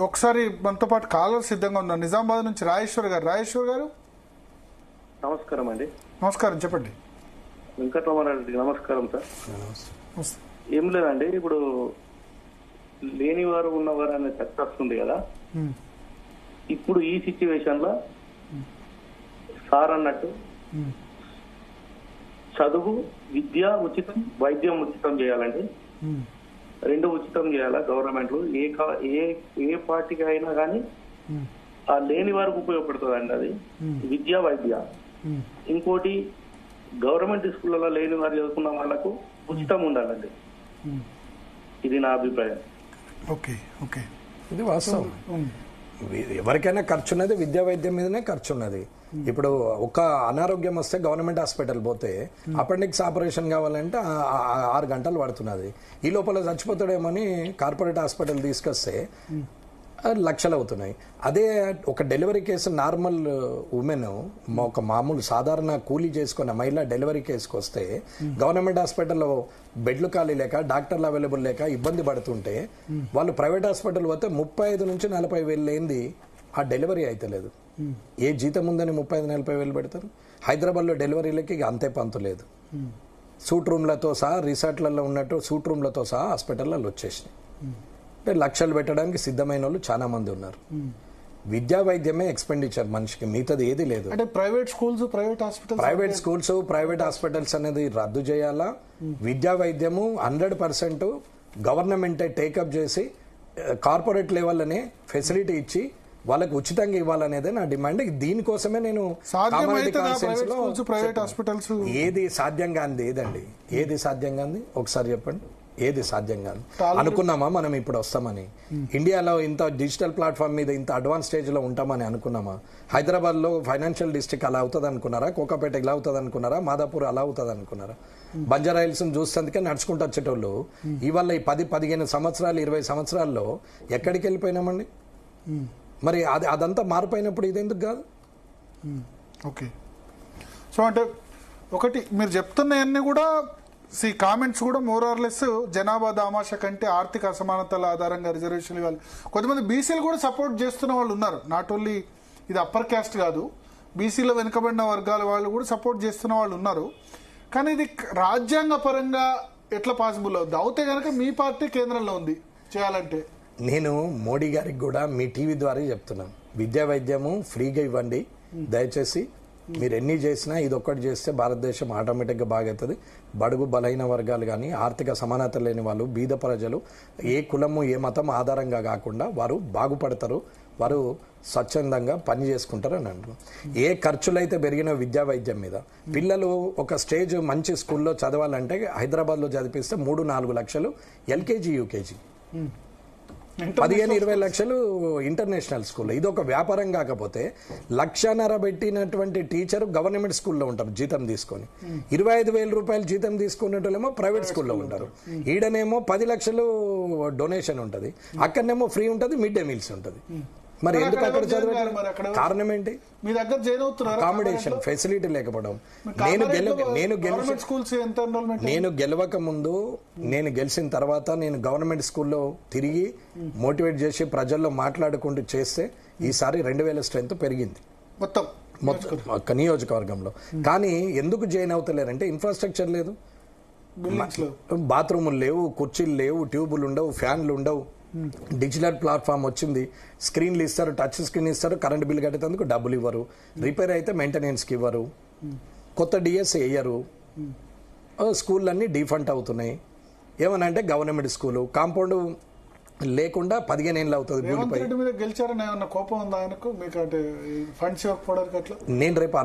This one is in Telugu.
ఒకసారి మనతో పాటు కాలర్ సిద్ధంగా ఉన్నారు. నిజామాబాద్ నుంచి రాజేశ్వర్ గారు. నమస్కారం అండి. నమస్కారం, చెప్పండి. వెంకటరమణారెడ్డి నమస్కారం సార్. ఏం లేదండి, ఇప్పుడు లేనివారు ఉన్నవారు అనే చర్చ వస్తుంది కదా. ఇప్పుడు ఈ సిచ్యువేషన్ లో సార్ అన్నట్టు చదువు, విద్య ఉచితం, వైద్యం ఉచితం చేయాలండి. రెండు ఉచితం చేయాలా గవర్నమెంట్. ఏ పార్టీకి అయినా కానీ ఆ లేని వారికి ఉపయోగపడుతుంది అండి అది విద్య, వైద్య. ఇంకోటి గవర్నమెంట్ స్కూళ్ళలో లేని వారు చదువుకున్న వాళ్ళకు ఉచితం ఉండాలండి. ఇది నా అభిప్రాయం. ఇది వాస్తవం. ఎవరికైనా ఖర్చు ఉన్నది విద్యా వైద్యం మీదనే ఖర్చు ఉన్నది. ఇప్పుడు ఒక అనారోగ్యం వస్తే గవర్నమెంట్ హాస్పిటల్ పోతే అపెండిక్స్ ఆపరేషన్ కావాలంటే 6 గంటలు పడుతున్నది. ఈ లోపల చచ్చిపోతాడేమని కార్పొరేట్ హాస్పిటల్ తీసుకొస్తే లక్షలు అవుతున్నాయి. అదే ఒక డెలివరీ కేసు నార్మల్ ఉమెన్, ఒక మామూలు సాధారణ కూలీ చేసుకున్న మహిళ డెలివరీ కేసుకు వస్తే గవర్నమెంట్ హాస్పిటల్లో బెడ్లు ఖాళీ లేక, డాక్టర్లు అవైలబుల్ లేక ఇబ్బంది పడుతుంటే వాళ్ళు ప్రైవేట్ హాస్పిటల్ పోతే 35 నుంచి 40 వేలు లేనిది ఆ డెలివరీ అయితే లేదు. ఏ జీతం ఉందని 35-40 వేలు పెడతారు? హైదరాబాద్లో డెలివరీలకి అంతే పంతు లేదు. సూట్ రూమ్లతో సహా, రిసార్ట్లలో ఉన్నట్టు సూట్ రూమ్లతో సహా హాస్పిటల్లో వచ్చేసినాయి. అంటే లక్షలు పెట్టడానికి సిద్ధమైన వాళ్ళు చాలా మంది ఉన్నారు. విద్యా వైద్యమే ఎక్స్పెండిచర్ మనిషికి, మిగతాది ఏది లేదు. అంటే ప్రైవేట్ స్కూల్స్, ప్రైవేట్ హాస్పిటల్స్ అనేది రద్దు చేయాలా. విద్యా వైద్యము 100% గవర్నమెంటే టేకప్ చేసి కార్పొరేట్ లెవెల్లోనే ఫెసిలిటీ ఇచ్చి వాళ్ళకి ఉచితంగా ఇవ్వాలనేదే నా డిమాండ్. దీనికోసమే నేను ఏది సాధ్యం కాంది ఏదండి, ఏది సాధ్యం కాంది ఒకసారి చెప్పండి. ఏది సాధ్యం కాదు అనుకున్నామా మనం ఇప్పుడు వస్తామని? ఇండియాలో ఇంత డిజిటల్ ప్లాట్ఫామ్ మీద ఇంత అడ్వాన్స్ స్టేజ్ లో ఉంటామని అనుకున్నామా? హైదరాబాద్ లో ఫైనాన్షియల్ డిస్ట్రిక్ట్ అలా అవుతుంది అనుకున్నారా? కోకాపేట ఇలా అవుతుంది అనుకున్నారా? మాదాపూర్ అలా అవుతుంది అనుకున్నారా? బంజారా హిల్స్ చూస్తుందికే నడుచుకుంటూ వచ్చేటోళ్ళు ఇవాళ ఈ 10-15 సంవత్సరాలు 20 సంవత్సరాల్లో ఎక్కడికి వెళ్ళిపోయినామండి? మరి అదంతా మారిపోయినప్పుడు ఇదెందుకు కాదు? ఓకే, సో అంటే ఒకటి మీరు చెప్తున్నవన్నీ కూడా కామెంట్స్ కూడా మోర్ ఆర్ లెస్ జనాభా దామాష కంటే ఆర్థిక అసమానతల ఆధారంగా రిజర్వేషన్ ఇవ్వాలి. కొంతమంది బీసీలు కూడా సపోర్ట్ చేస్తున్న వాళ్ళు ఉన్నారు. నాట్ ఓన్లీ ఇది అప్పర్ క్యాస్ట్ కాదు, బీసీలో వెనుకబడిన వర్గాల వాళ్ళు కూడా సపోర్ట్ చేస్తున్న వాళ్ళు ఉన్నారు. కానీ ఇది రాజ్యాంగ పరంగా ఎట్లా పాసిబుల్ అవుతుంది? అవుతే కనుక మీ పార్టీ కేంద్రంలో ఉంది చేయాలంటే. నేను మోడీ గారికి కూడా మీ టీవీ ద్వారా చెప్తున్నాను, విద్యా వైద్యము ఫ్రీగా ఇవ్వండి దయచేసి. మీరు ఎన్ని చేసినా ఇది ఒక్కటి చేస్తే భారతదేశం ఆటోమేటిక్గా బాగవుతుంది. బడుగు బలహీన వర్గాలు కానీ, ఆర్థిక సమానత లేని వాళ్ళు, బీద ప్రజలు, ఏ కులము ఏ మతం ఆధారంగా కాకుండా వారు బాగుపడతారు, వారు స్వచ్ఛందంగా పని చేసుకుంటారు అని అంటారు. ఏ ఖర్చులైతే పెరిగిన విద్యా వైద్యం మీద, పిల్లలు ఒక స్టేజ్ మంచి స్కూల్లో చదవాలంటే హైదరాబాద్లో చదివిస్తే 3-4 లక్షలు ఎల్కేజీ యూకేజీ, 15-20 లక్షలు ఇంటర్నేషనల్ స్కూల్. ఇది ఒక వ్యాపారం కాకపోతే 1,50,000 పెట్టినటువంటి టీచర్ గవర్నమెంట్ స్కూల్లో ఉంటారు జీతం తీసుకొని, 25,000 రూపాయలు జీతం తీసుకునేటోళ్ళేమో ప్రైవేట్ స్కూల్లో ఉంటారు. ఈడనేమో 10 లక్షలు డొనేషన్ ఉంటుంది, అక్కడనేమో ఫ్రీ ఉంటుంది, మిడ్ డే మీల్స్ ఉంటుంది. మరి ఎందుకు అక్కడ చదవడం? కారణం ఏంటి? మీ దగ్గర జాయిన్ అవుతున్నారు, అకామిడేషన్ ఫెసిలిటీ లేకపోవడం. నేను గెలవక ముందు, నేను గెలిచిన తర్వాత నేను గవర్నమెంట్ స్కూల్లో తిరిగి మోటివేట్ చేసి ప్రజల్లో మాట్లాడుకుంటూ చేస్తే ఈసారి 2,000 స్ట్రెంత్ పెరిగింది మొత్తం నియోజకవర్గంలో. కానీ ఎందుకు జాయిన్ అవుతలేరంటే ఇన్ఫ్రాస్ట్రక్చర్ లేదు, బాత్రూములు లేవు, కుర్చీలు లేవు, ట్యూబులు ఉండవు, ఫ్యాన్లు ఉండవు. డిజిటల్ ప్లాట్ఫామ్ వచ్చింది, స్క్రీన్లు ఇస్తారు, టచ్ స్క్రీన్ ఇస్తారు, కరెంట్ బిల్ కట్టేందుకు డబ్బులు ఇవ్వరు, రిపేర్ అయితే మెయింటెనెన్స్కి ఇవ్వరు, కొత్త డిఎస్ వేయరు, స్కూళ్ళన్నీ డిఫంట్ అవుతున్నాయి. ఏమనంటే గవర్నమెంట్ స్కూలు కాంపౌండ్ లేకుండా 15 ఏళ్ళు అవుతుంది. గెలిచారని కోపం ఉందా ఆయనకు? మీకు అంటే ఫండ్స్ ఇవ్వకపోవడానికి అట్లా? నేను రేపు